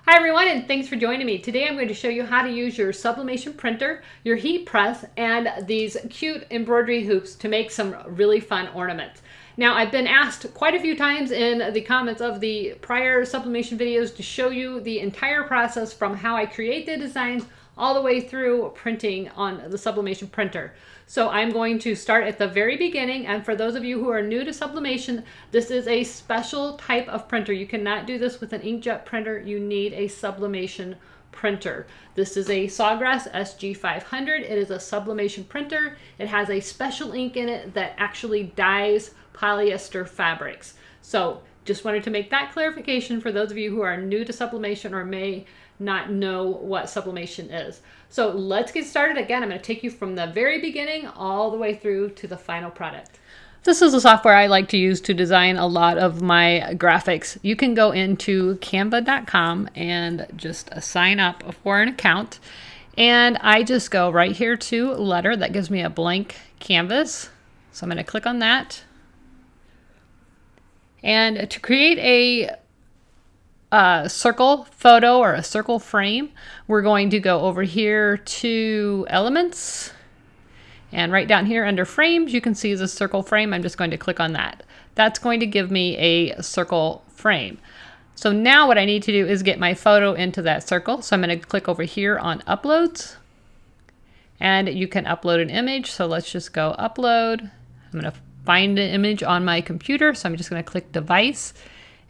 Hi everyone, and thanks for joining me. Today I'm going to show you how to use your sublimation printer, your heat press, and these cute embroidery hoops to make some really fun ornaments. Now, I've been asked quite a few times in the comments of the prior sublimation videos to show you the entire process from how I create the designs all the way through printing on the sublimation printer. So I'm going to start at the very beginning, and for those of you who are new to sublimation, this is a special type of printer. You cannot do this with an inkjet printer. You need a sublimation printer. This is a Sawgrass SG500. It is a sublimation printer. It has a special ink in it that actually dyes polyester fabrics. So just wanted to make that clarification for those of you who are new to sublimation or may not know what sublimation is. So let's get started. Again, I'm going to take you from the very beginning all the way through to the final product. This is the software I like to use to design a lot of my graphics. You can go into canva.com and just sign up for an account. And I just go right here to letter. That gives me a blank canvas. So I'm going to click on that. And to create a circle photo or a circle frame, we're going to go over here to Elements, and right down here under Frames you can see the circle frame. I'm just going to click on that. That's going to give me a circle frame. So now what I need to do is get my photo into that circle. So I'm going to click over here on Uploads, and you can upload an image. So let's just go Upload. I'm going to find an image on my computer, so I'm just going to click Device.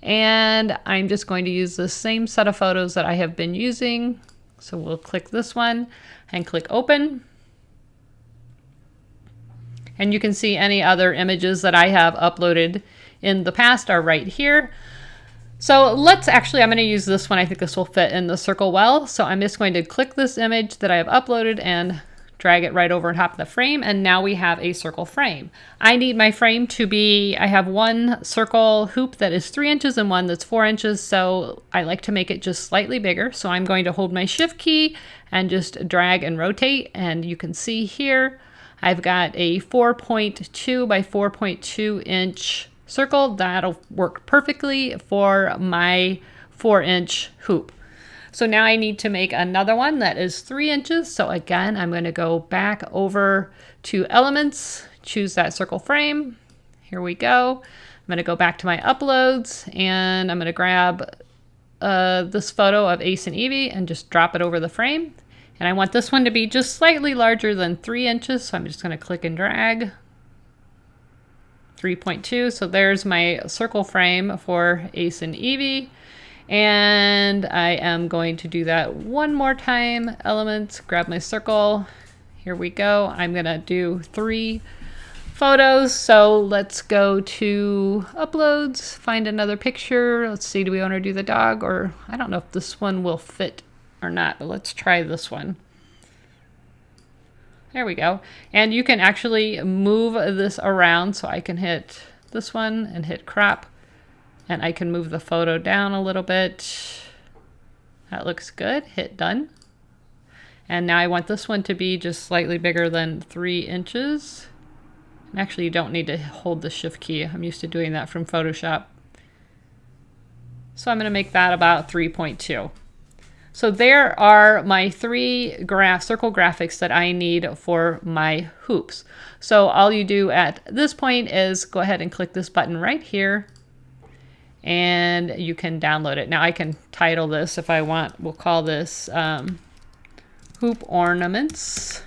And I'm just going to use the same set of photos that I have been using. So we'll click this one and click Open. And you can see any other images that I have uploaded in the past are right here. So I'm going to use this one. I think this will fit in the circle well. So I'm just going to click this image that I have uploaded and drag it right over on top of the frame, and now we have a circle frame. I need my frame to be, I have one circle hoop that is 3 inches and one that's 4 inches, so I like to make it just slightly bigger. So I'm going to hold my shift key and just drag and rotate, and you can see here I've got a 4.2 by 4.2 inch circle. That'll work perfectly for my 4-inch hoop. So now I need to make another one that is 3 inches. So again, I'm going to go back over to Elements, choose that circle frame. Here we go. I'm going to go back to my uploads, and I'm going to grab this photo of Ace and Evie and just drop it over the frame. And I want this one to be just slightly larger than 3 inches. So I'm just going to click and drag. 3.2. So there's my circle frame for Ace and Evie. And I am going to do that one more time. Elements, grab my circle. Here we go. I'm going to do 3 photos. So let's go to Uploads, find another picture. Let's see, do we want to do the dog? Or I don't know if this one will fit or not, but let's try this one. There we go. And you can actually move this around. So I can hit this one and hit crop. And I can move the photo down a little bit. That looks good. Hit done. And now I want this one to be just slightly bigger than 3 inches. And actually, you don't need to hold the shift key. I'm used to doing that from Photoshop. So I'm going to make that about 3.2. So there are my 3 circle graphics that I need for my hoops. So all you do at this point is go ahead and click this button right here, and you can download it. Now I can title this if I want. We'll call this Hoop Ornaments.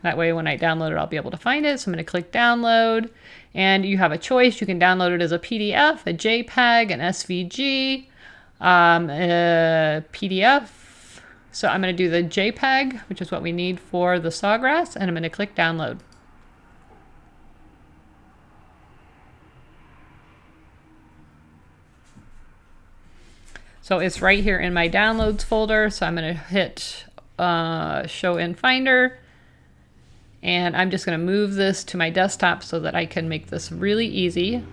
That way when I download it, I'll be able to find it. So I'm going to click download, and you have a choice. You can download it as a PDF, a JPEG, an SVG, a PDF. So I'm going to do the JPEG, which is what we need for the Sawgrass, and I'm going to click download. So it's right here in my downloads folder. So I'm going to hit show in Finder. And I'm just going to move this to my desktop so that I can make this really easy.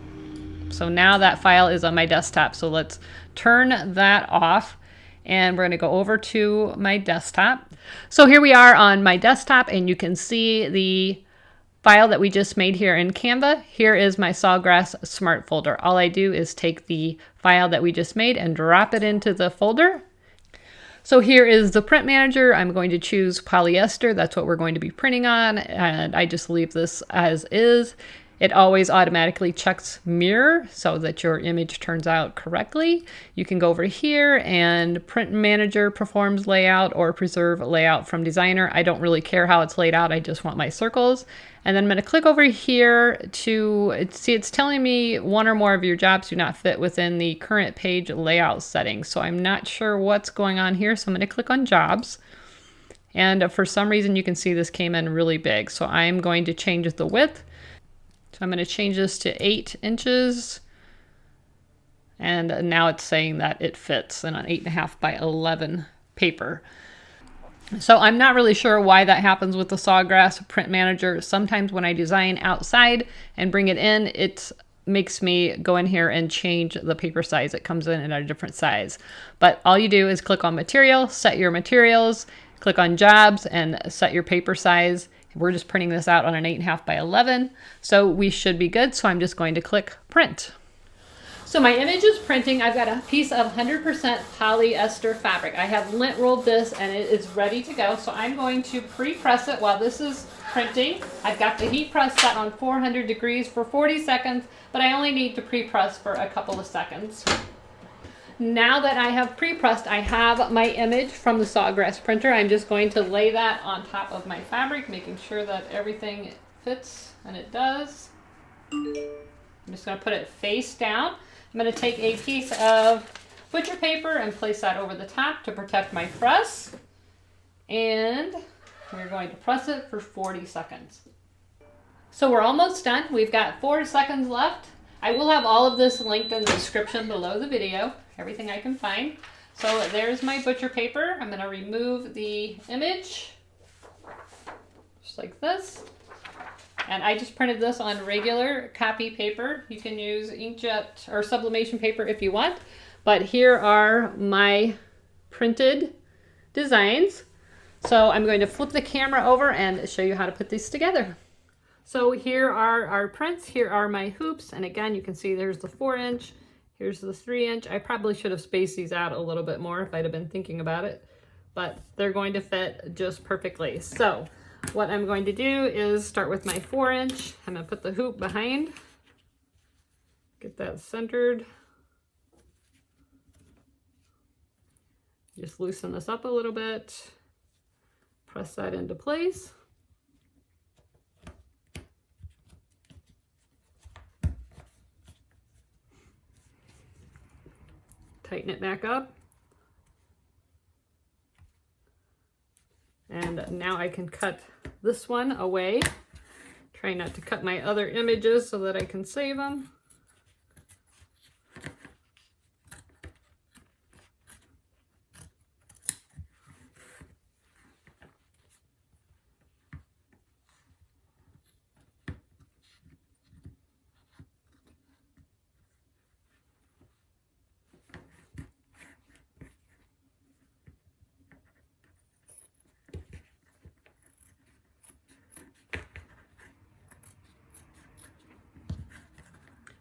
So now that file is on my desktop. So let's turn that off. And we're going to go over to my desktop. So here we are on my desktop, and you can see the file that we just made here in Canva, here is my Sawgrass Smart folder. All I do is take the file that we just made and drop it into the folder. So here is the print manager. I'm going to choose polyester. That's what we're going to be printing on. And I just leave this as is. It always automatically checks mirror so that your image turns out correctly. You can go over here and print manager performs layout or preserve layout from designer. I don't really care how it's laid out. I just want my circles. And then I'm going to click over here to see it's telling me one or more of your jobs do not fit within the current page layout settings. So I'm not sure what's going on here. So I'm going to click on jobs. And for some reason you can see this came in really big. So I'm going to change the width. So I'm going to change this to 8 inches. And now it's saying that it fits in an 8.5 by 11 paper. So I'm not really sure why that happens with the Sawgrass Print Manager. Sometimes when I design outside and bring it in, it makes me go in here and change the paper size. It comes in at a different size. But all you do is click on material, set your materials, click on jobs, and set your paper size. We're just printing this out on an 8.5 by 11, so we should be good. So I'm just going to click print. So my image is printing. I've got a piece of 100% polyester fabric. I have lint rolled this and it is ready to go. So I'm going to pre-press it while this is printing. I've got the heat press set on 400 degrees for 40 seconds, but I only need to pre-press for a couple of seconds. Now that I have pre-pressed, I have my image from the Sawgrass printer. I'm just going to lay that on top of my fabric, making sure that everything fits, and it does. I'm just going to put it face down. I'm going to take a piece of butcher paper and place that over the top to protect my press. And we're going to press it for 40 seconds. So we're almost done. We've got 4 seconds left. I will have all of this linked in the description below the video, everything I can find. So there's my butcher paper. I'm going to remove the image, just like this. And I just printed this on regular copy paper. You can use inkjet or sublimation paper if you want. But here are my printed designs. So I'm going to flip the camera over and show you how to put these together. So here are our prints. Here are my hoops. And again, you can see there's the 4-inch. Here's the 3-inch. I probably should have spaced these out a little bit more if I'd have been thinking about it, but they're going to fit just perfectly. So what I'm going to do is start with my 4-inch. I'm going to put the hoop behind, get that centered. Just loosen this up a little bit, press that into place. Tighten it back up. And now I can cut this one away. Try not to cut my other images so that I can save them.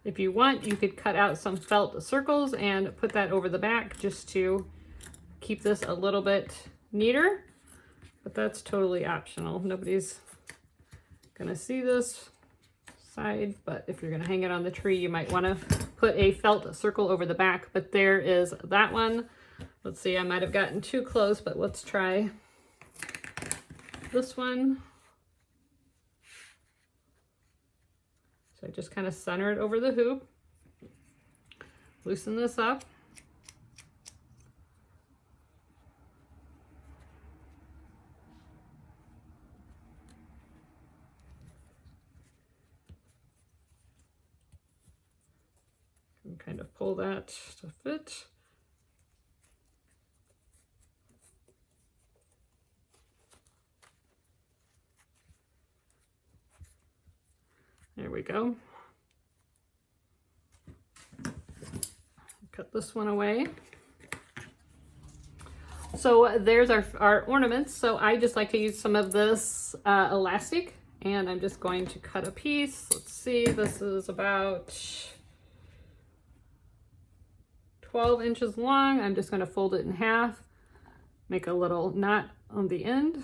If you want, you could cut out some felt circles and put that over the back just to keep this a little bit neater, but that's totally optional. Nobody's gonna see this side, but if you're gonna hang it on the tree, you might wanna put a felt circle over the back, but there is that one. Let's see, I might have gotten too close, but let's try this one. So I just kind of center it over the hoop, loosen this up. And kind of pull that to fit. There we go. Cut this one away. So there's our ornaments. So I just like to use some of this elastic, And I'm just going to cut a piece. Let's see, this is about 12 inches long. I'm just going to fold it in half, make a little knot on the end.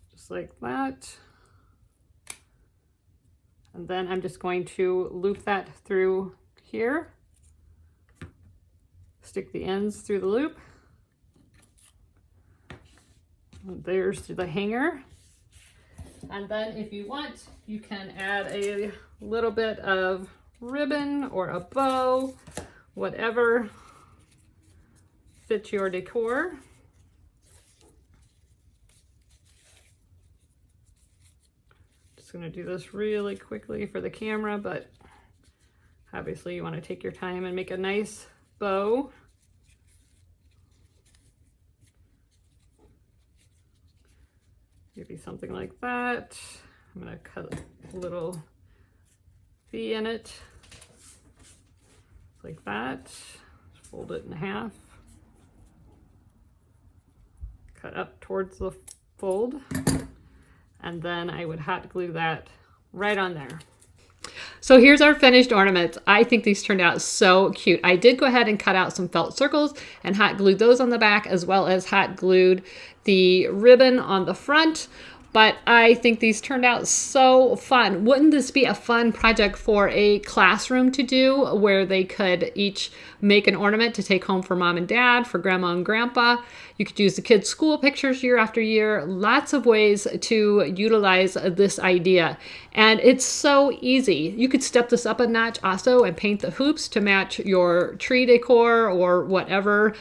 Just like that. And then I'm just going to loop that through here. Stick the ends through the loop. And there's the hanger. And then if you want, you can add a little bit of ribbon or a bow, whatever fits your decor. Just gonna do this really quickly for the camera, but obviously you want to take your time and make a nice bow. Maybe something like that. I'm gonna cut a little V in it, like that. Fold it in half. Cut up towards the fold. And then I would hot glue that right on there. So here's our finished ornaments. I think these turned out so cute. I did go ahead and cut out some felt circles and hot glued those on the back, as well as hot glued the ribbon on the front. But I think these turned out so fun. Wouldn't this be a fun project for a classroom to do, where they could each make an ornament to take home for mom and dad, for grandma and grandpa? You could use the kids' school pictures year after year. Lots of ways to utilize this idea. And it's so easy. You could step this up a notch also and paint the hoops to match your tree decor or whatever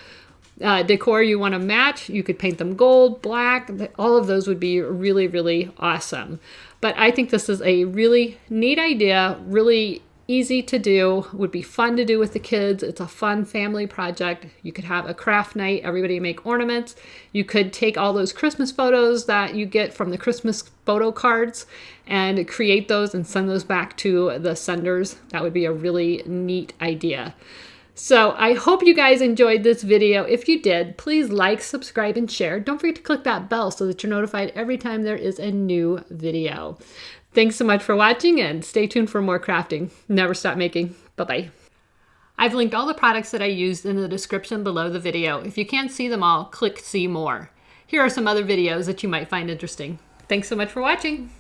decor you want to match. You could paint them gold, black, all of those would be really, really awesome. But I think this is a really neat idea, really easy to do, would be fun to do with the kids. It's a fun family project. You could have a craft night, everybody make ornaments. You could take all those Christmas photos that you get from the Christmas photo cards and create those and send those back to the senders. That would be a really neat idea. So I hope you guys enjoyed this video. If you did, please like, subscribe, and share. Don't forget to click that bell so that you're notified every time there is a new video. Thanks so much for watching, and stay tuned for more crafting. Never stop making. Bye-bye. I've linked all the products that I used in the description below the video. If you can't see them all, click see more. Here are some other videos that you might find interesting. Thanks so much for watching.